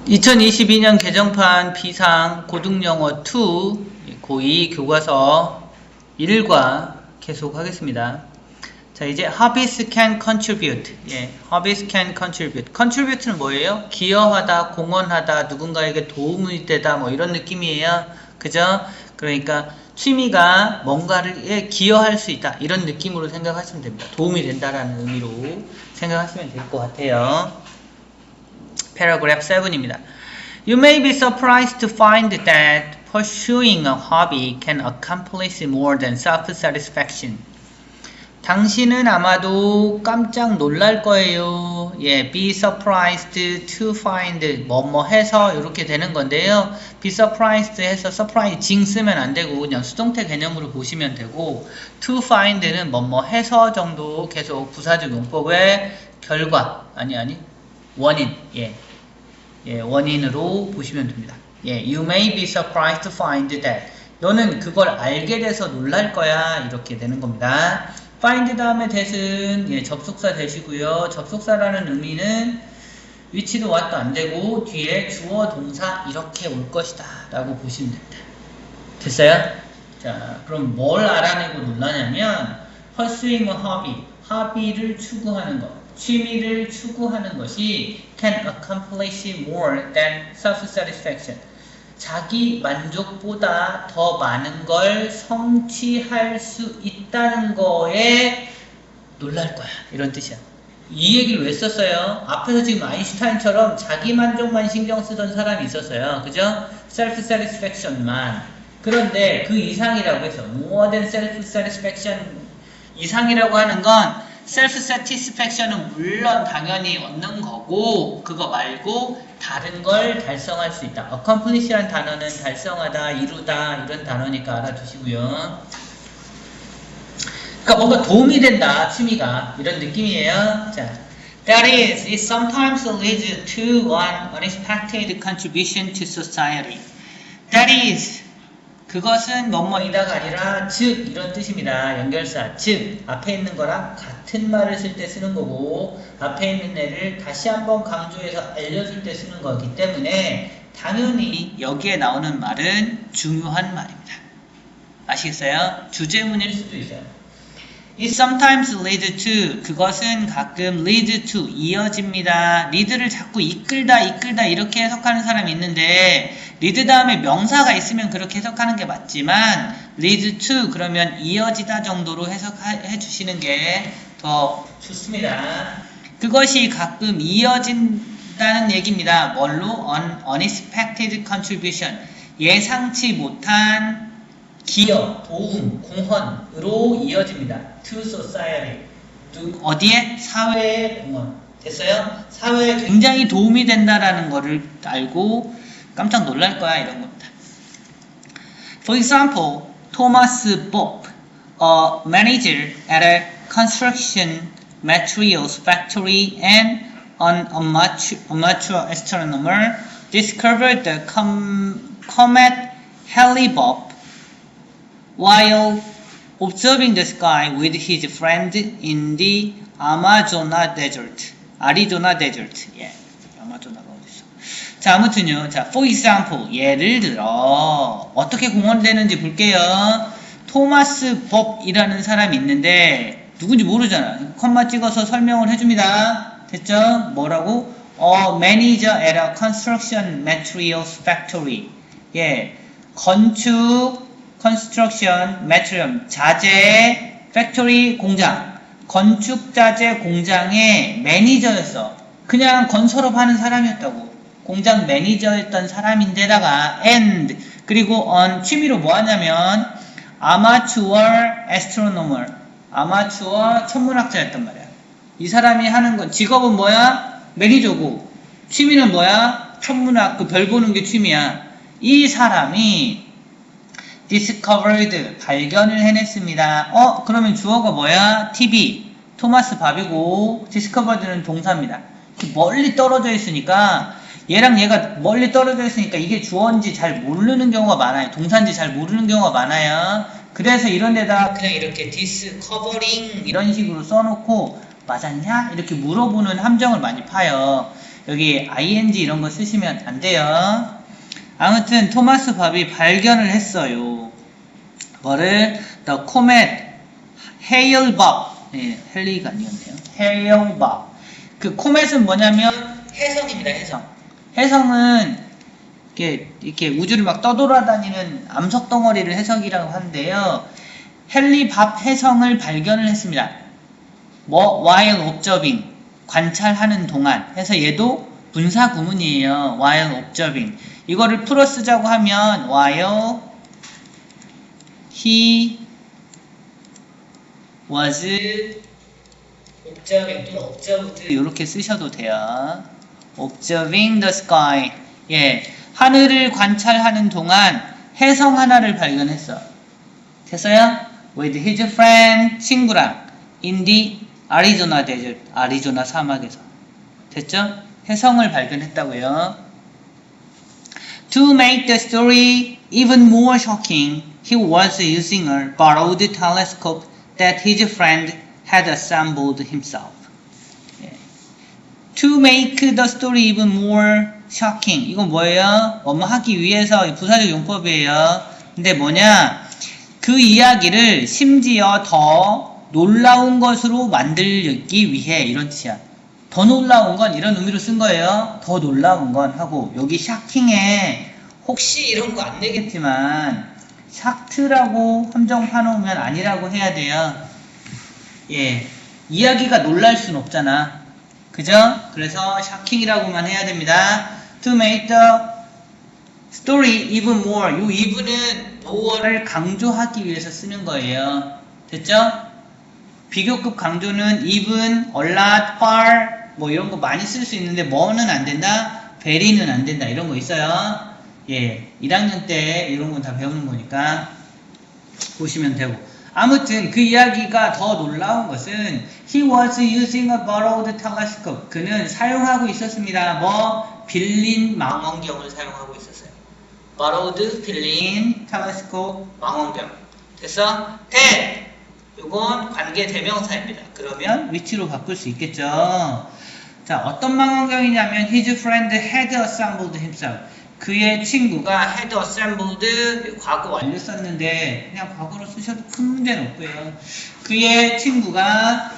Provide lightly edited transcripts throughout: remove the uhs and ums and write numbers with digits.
2022년 개정판 비상 고등영어 2 고2 교과서 1과 계속하겠습니다. 자, 이제 hobbies can contribute. hobbies can contribute. contribute는 뭐예요? 기여하다, 공헌하다, 누군가에게 도움이 되다, 뭐 이런 느낌이에요. 그죠? 그러니까 취미가 뭔가를 기여할 수 있다, 이런 느낌으로 생각하시면 됩니다. 도움이 된다라는 의미로 생각하시면 될 것 같아요. paragraph 7입니다. You may be surprised to find that pursuing a hobby can accomplish more than self-satisfaction. 당신은 아마도 깜짝 놀랄 거예요. be surprised to find 뭐뭐 해서 이렇게 되는 건데요. be surprised 해서 surprising 쓰면 안 되고 그냥 수동태 개념으로 보시면 되고 to find는 뭐뭐 해서 정도 계속 부사적 용법의 결과 원인 원인으로 보시면 됩니다. You may be surprised to find that. 너는 그걸 알게 돼서 놀랄 거야. 이렇게 되는 겁니다. find 다음에 that은 접속사 되시고요. 접속사라는 의미는 위치도 what도 안 되고 뒤에 주어 동사 이렇게 올 것이다 라고 보시면 됩니다. 됐어요? 자, 그럼 뭘 알아내고 놀라냐면 pursuing a hobby, hobby를 추구하는 것, 취미를 추구하는 것이 can accomplish more than self-satisfaction. 자기 만족보다 더 많은 걸 성취할 수 있다는 거에 놀랄 거야. 이런 뜻이야. 이 얘기를 왜 썼어요? 앞에서 지금 아인슈타인처럼 자기 만족만 신경 쓰던 사람이 있었어요. 그죠? self-satisfaction만. 그런데 그 이상이라고 해서 more than self-satisfaction 이상이라고 하는 건 self-satisfaction은 물론 당연히 얻는 거고 그거 말고 다른 걸 달성할 수 있다. accomplish라는 단어는 달성하다, 이루다 이런 단어니까 알아두시고요. 그러니까 뭔가 도움이 된다, 취미가 이런 느낌이에요. 자, that is, it sometimes leads to an unexpected contribution to society. That is, 그것은 뭐뭐이다가 아니라 즉 이런 뜻입니다. 연결사 즉 앞에 있는 거랑 같은 말을 쓸 때 쓰는 거고 앞에 있는 애를 다시 한번 강조해서 알려줄 때 쓰는 거기 때문에 당연히 여기에 나오는 말은 중요한 말입니다. 아시겠어요? 주제문일 수도 있어요. It sometimes leads to 그것은 가끔 lead to 이어집니다. lead를 자꾸 이끌다 이렇게 해석하는 사람이 있는데 lead 다음에 명사가 있으면 그렇게 해석하는 게 맞지만 lead to 그러면 이어지다 정도로 해석해 주시는 게 더 좋습니다. 그것이 가끔 이어진다는 얘기입니다. 뭘로? unexpected contribution 예상치 못한 기여, 도움, 공헌으로 이어집니다. to society. 어디에? 사회에 공헌. 됐어요? 사회에 굉장히 도움이 된다라는 거를 알고 깜짝 놀랄 거야 이런 겁니다. For example, Thomas Bob, a manager at a construction materials factory and an amateur astronomer, discovered the comet Hale-Bopp while observing the sky with his friend in the Amazona desert. 아리조나 desert. 아마조나가 어딨어. 자, 아무튼요. 자, for example. 예를 들어. 어떻게 공헌되는지 볼게요. 토마스 법이라는 사람이 있는데, 누군지 모르잖아. 컴마 찍어서 설명을 해줍니다. 됐죠? 뭐라고? Manager at a construction materials factory. 건축, construction, material, 자재, factory, 공장, 건축자재 공장의 매니저였어. 그냥 건설업 하는 사람이었다고. 공장 매니저였던 사람인데다가 and 그리고 on 취미로 뭐 하냐면 amateur astronomer, 아마추어 천문학자였단 말이야. 이 사람이 하는 건 직업은 뭐야? 매니저고 취미는 뭐야? 천문학, 그 별 보는 게 취미야. 이 사람이 discovered 발견을 해냈습니다. 그러면 주어가 뭐야? TV 토마스 밥이고 discovered는 동사입니다. 멀리 떨어져 있으니까 얘랑 얘가 멀리 떨어져 있으니까 이게 주어인지 잘 모르는 경우가 많아요. 동사인지 잘 모르는 경우가 많아요. 그래서 이런 데다 그냥 이렇게 discovering 이런 식으로 써놓고 맞았냐? 이렇게 물어보는 함정을 많이 파요. 여기 ing 이런 거 쓰시면 안 돼요. 아무튼 토마스 밥이 발견을 했어요. 뭐를? The comet Hale Bob. 예, 헨리가 아니었네요. Hale Bob. 그 코멧은 뭐냐면 혜성입니다. 혜성. 혜성은 이렇게 우주를 막 떠돌아다니는 암석 덩어리를 혜성이라고 하는데요. 헨리 밥 혜성을 발견을 했습니다. 뭐 while observing 관찰하는 동안 해서 얘도 분사 구문이에요. while observing 이거를 풀어 쓰자고 하면 while he was observing 또는 observed 이렇게 쓰셔도 돼요. observing the sky 예, 하늘을 관찰하는 동안 혜성 하나를 발견했어. 됐어요? with his friend 친구랑 in the Arizona desert 아리조나 사막에서 됐죠? 혜성을 발견했다고요. To make the story even more shocking, he was using a borrowed telescope that his friend had assembled himself. To make the story even more shocking. 이건 뭐예요? 뭐뭐 하기 위해서 부사적 용법이에요. 근데 뭐냐? 그 이야기를 심지어 더 놀라운 것으로 만들기 위해 이런 뜻이야. 더 놀라운 건 이런 의미로 쓴 거예요. 더 놀라운 건 하고 여기 샤킹에 혹시 이런 거 안 내겠지만 샤트라고 함정 파놓으면 아니라고 해야 돼요. 예, 이야기가 놀랄 순 없잖아. 그죠? 그래서 샤킹이라고만 해야 됩니다. To make the story even more. 이 even은 more를 강조하기 위해서 쓰는 거예요. 됐죠? 비교급 강조는 even, a lot, far 뭐 이런 거 많이 쓸 수 있는데 more는 안 된다, very는 안 된다 이런 거 있어요. 예, 1학년 때 이런 건 다 배우는 거니까 보시면 되고. 아무튼 그 이야기가 더 놀라운 것은 he was using a borrowed telescope. 그는 사용하고 있었습니다. 뭐? 빌린 망원경을 사용하고 있었어요. borrowed, 빌린, telescope, 망원경. 됐어? that. 이건 관계 대명사입니다. 그러면 위치로 바꿀 수 있겠죠. 자, 어떤 망원경이냐면 his friend had assembled himself. 그의 친구가 had assembled 과거 완료 썼는데 그냥 과거로 쓰셔도 큰 문제는 없고요. 그의 친구가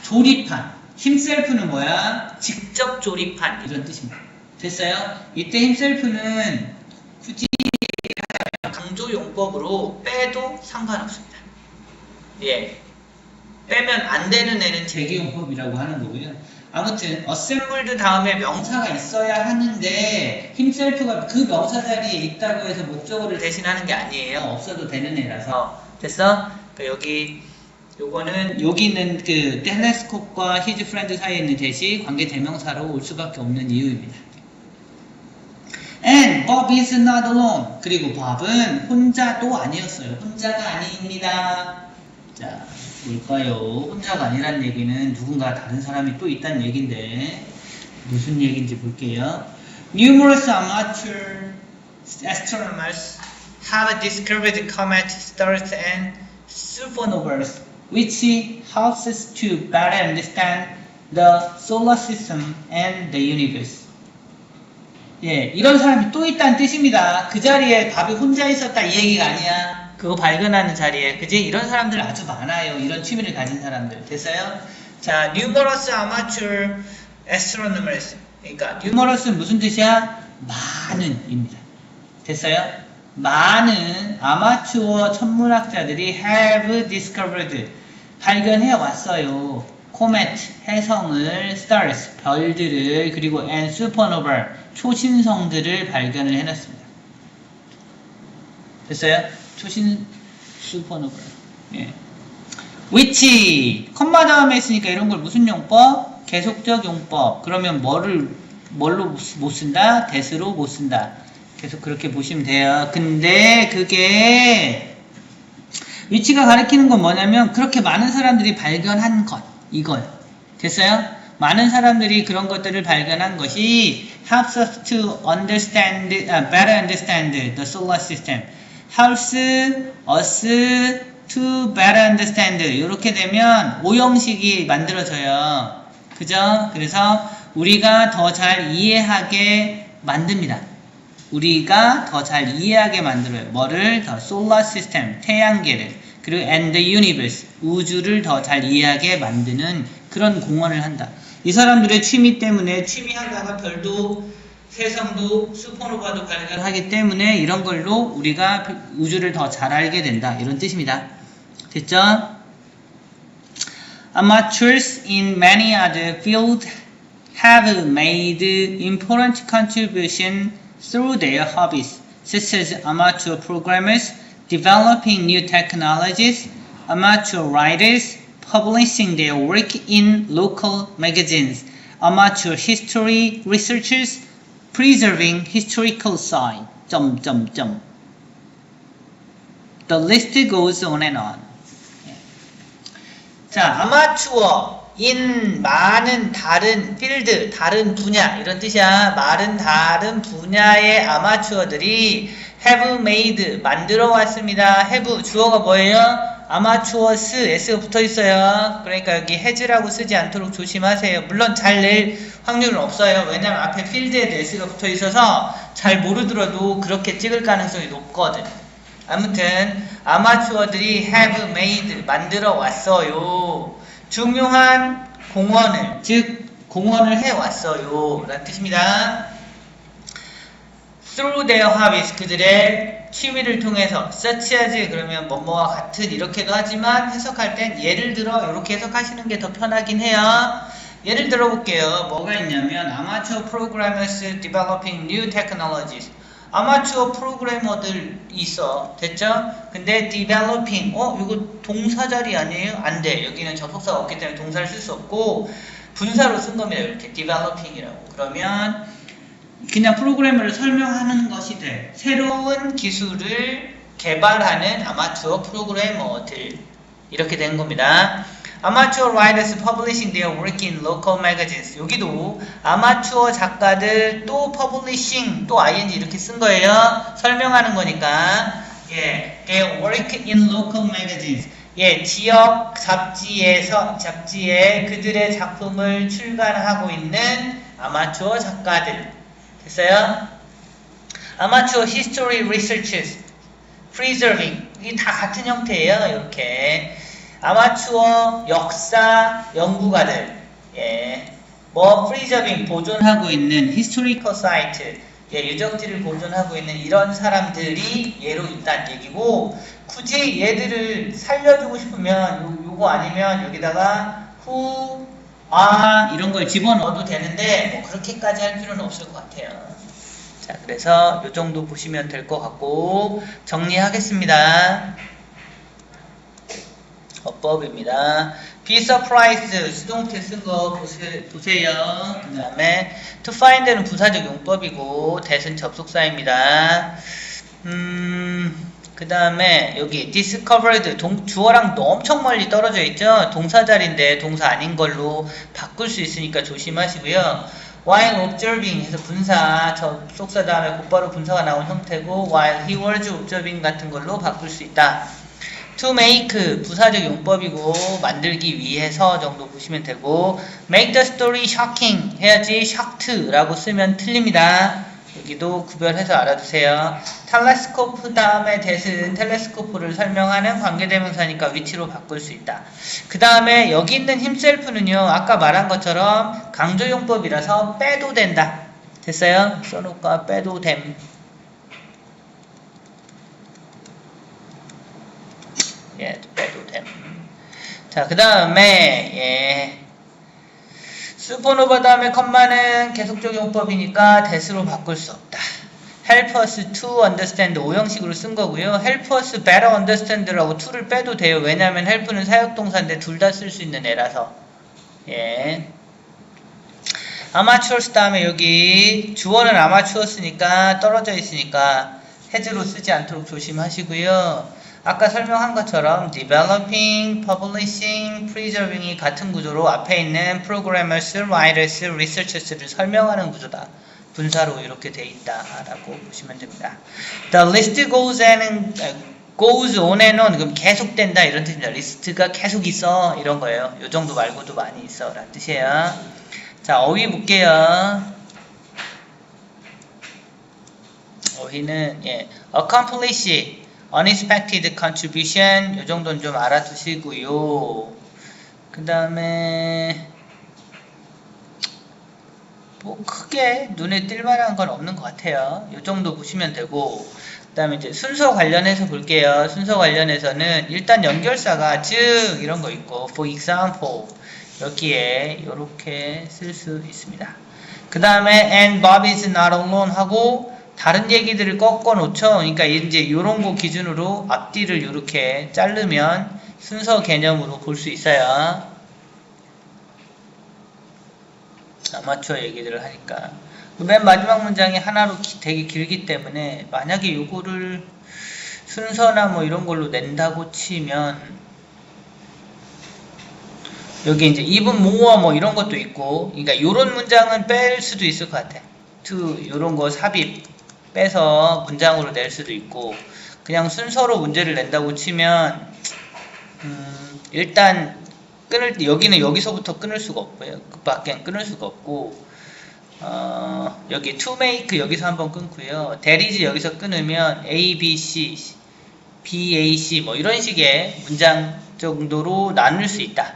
조립한 himself는 뭐야? 직접 조립한 이런 뜻입니다. 됐어요? 이때 himself는 굳이 강조 용법으로 빼도 상관없습니다. 예, 빼면 안 되는 애는 재기용법이라고 하는 거고요. 아무튼 assembled 다음에 명사가 있어야 하는데 himself가 그 명사 자리에 있다고 해서 목적어를 대신하는 게 아니에요. 없어도 되는 애라서. 됐어? 그러니까 여기 요거는 여기 있는 그 텔레스콥과 his friend 사이에 있는 대시 관계 대명사로 올 수밖에 없는 이유입니다. And Bob is not alone. 그리고 Bob은 혼자도 아니었어요. 혼자가 아닙니다. 자, 뭘까요? 혼자가 아니란 얘기는 누군가 다른 사람이 또 있다는 얘기인데 무슨 얘기인지 볼게요. Numerous amateur astronomers have discovered comets, stars, and supernovas, which helps us to better understand the solar system and the universe. 예, 이런 사람이 또 있다는 뜻입니다. 그 자리에 밥이 혼자 있었다 이 얘기가 아니야. 그거 발견하는 자리에. 그지? 이런 사람들 아주 많아요. 이런 취미를 가진 사람들. 됐어요? 자, numerous amateur astronomers. 그러니까 numerous는 무슨 뜻이야? 많은입니다. 됐어요? 많은 아마추어 천문학자들이 have discovered 발견해 왔어요. comet 해성을, stars 별들을, 그리고 and supernova 초신성들을 발견을 해놨습니다. 됐어요? 초신 슈퍼노바. 예. which 컴마 다음에 있으니까 이런 걸 무슨 용법? 계속적 용법. 그러면 뭘로 못 쓴다? that으로 못 쓴다. 계속 그렇게 보시면 돼요. 근데 그게 which가 가리키는 건 뭐냐면 그렇게 많은 사람들이 발견한 것 이걸. 됐어요? 많은 사람들이 그런 것들을 발견한 것이 helps us to understand, better understand the solar system. helps us to better understand. 이렇게 되면 오형식이 만들어져요. 그죠? 그래서 우리가 더 잘 이해하게 만듭니다. 우리가 더 잘 이해하게 만들어요. 뭐를? 더 solar system, 태양계를. 그리고 and the universe, 우주를 더 잘 이해하게 만드는 그런 공헌을 한다. 이 사람들의 취미 때문에 취미하다가 별도, 세성도, 슈퍼노바도 발견하기 때문에 이런 걸로 우리가 우주를 더 잘 알게 된다. 이런 뜻입니다. 됐죠? Amateurs in many other fields have made important contributions through their hobbies, such as amateur programmers, developing new technologies, amateur writers, publishing their work in local magazines, amateur history researchers, preserving historical sites, ... The list goes on and on. 자, 아마추어인 많은 다른 필드, 다른 분야 이런 뜻이야. 많은 다른 분야의 아마추어들이 have made 만들어 왔습니다. have 주어가 뭐예요? 아마추어스 s가 붙어 있어요. 그러니까 여기 has라고 쓰지 않도록 조심하세요. 물론 잘 낼 확률은 없어요. 왜냐면 앞에 필드에도 s가 붙어 있어서 잘 모르더라도 그렇게 찍을 가능성이 높거든. 아무튼 아마추어들이 have made 만들어 왔어요. 중요한 공헌을, 즉 공헌을 해 왔어요 라는 뜻입니다. Through their hobbies, 그들의 취미를 통해서 such as 그러면 뭐뭐와 같은 이렇게도 하지만 해석할 땐 예를 들어 이렇게 해석하시는 게 더 편하긴 해요. 예를 들어 볼게요. 뭐가 있냐면 amateur programmers developing new technologies. 아마추어 프로그래머들 있어. 됐죠? 근데 developing, 이거 동사 자리 아니에요? 안 돼. 여기는 접속사가 없기 때문에 동사를 쓸 수 없고 분사로 쓴 겁니다. 이렇게 developing이라고. 그러면 그냥 프로그래머를 설명하는 것이 돼. 새로운 기술을 개발하는 아마추어 프로그래머들. 이렇게 된 겁니다. Amateur writers publishing their work in local magazines. 여기도 아마추어 작가들 또 publishing 또 ing 이렇게 쓴 거예요. 설명하는 거니까. 예, their work in local magazines. 예, 지역 잡지에 그들의 작품을 출간하고 있는 아마추어 작가들. 됐어요? Amateur history researchers, preserving. 이게 다 같은 형태예요. 이렇게. 아마추어 역사 연구가들, 예, preserving 보존하고 있는 historical site, 예, 유적지를 보존하고 있는 이런 사람들이 예로 있다는 얘기고, 굳이 얘들을 살려주고 싶으면 요거 아니면 여기다가 who, 이런 걸 집어넣어도 되는데 뭐 그렇게까지 할 필요는 없을 것 같아요. 자, 그래서 요 정도 보시면 될 것 같고 정리하겠습니다. 어법입니다. Be surprised, 수동태 쓴 거 보세요. 그 다음에 to find는 부사적 용법이고 that은 접속사입니다. 그 다음에 여기 discovered, 주어랑 엄청 멀리 떨어져 있죠? 동사 자리인데 동사 아닌 걸로 바꿀 수 있으니까 조심하시고요. While observing 해서 분사, 접속사 다음에 곧바로 분사가 나온 형태고 while he was observing 같은 걸로 바꿀 수 있다. To make 부사적 용법이고 만들기 위해서 정도 보시면 되고 make the story shocking 해야지 shocked 라고 쓰면 틀립니다. 여기도 구별해서 알아두세요. 텔레스코프 다음에 that은 텔레스코프를 설명하는 관계대명사니까 위치로 바꿀 수 있다. 그 다음에 여기 있는 himself는요 아까 말한 것처럼 강조용법이라서 빼도 된다. 됐어요? 써놓을까? 빼도 됨. 예, 빼도 됨. 자, 그 다음에 예, 슈퍼노바 다음에 컴마는 계속적 용법이니까 that으로 바꿀 수 없다. help us to understand 오형식으로 쓴 거고요. help us better understand라고 to를 빼도 돼요. 왜냐하면 help는 사역동사인데 둘 다 쓸 수 있는 애라서. 예. amateurs 다음에 여기 주어는 amateurs니까 떨어져 있으니까 has로 쓰지 않도록 조심하시고요. 아까 설명한 것처럼 developing, publishing, preserving이 같은 구조로 앞에 있는 programmers, writers, researchers를 설명하는 구조다. 분사로 이렇게 돼 있다라고 보시면 됩니다. The list goes on and on. 그럼 계속된다 이런 뜻입니다. 리스트가 계속 있어 이런 거예요. 요 정도 말고도 많이 있어 라는 뜻이에요. 자, 어휘 볼게요. 어휘는 accomplish, unexpected contribution 이 정도는 좀 알아두시고요. 그 다음에 뭐 크게 눈에 띌 만한 건 없는 것 같아요. 이 정도 보시면 되고, 그 다음에 이제 순서 관련해서 볼게요. 순서 관련해서는 일단 연결사가 즉 이런 거 있고 for example 여기에 이렇게 쓸 수 있습니다. 그 다음에 and Bob is not alone 하고 다른 얘기들을 꺾어 놓죠. 그러니까 이제 이런 거 기준으로 앞뒤를 이렇게 자르면 순서 개념으로 볼 수 있어요. 아마추어 얘기들을 하니까. 맨 마지막 문장이 하나로 되게 길기 때문에 만약에 요거를 순서나 뭐 이런 걸로 낸다고 치면 여기 이제 even more 뭐 이런 것도 있고, 그러니까 요런 문장은 뺄 수도 있을 것 같아. to 요런 거 삽입 빼서 문장으로 낼 수도 있고, 그냥 순서로 문제를 낸다고 치면 일단 끊을 때 여기는 여기서부터 끊을 수가 없고요. 그 밖엔 끊을 수가 없고, 여기 to make 여기서 한번 끊고요. that is 여기서 끊으면 A, B, C, B, A, C 뭐 이런 식의 문장 정도로 나눌 수 있다.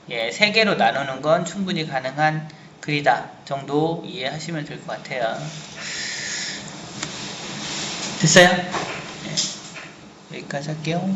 예, 세 개로 나누는 건 충분히 가능한 글이다 정도 이해하시면 될 것 같아요. 됐어요? 예, 여기까지 할게요.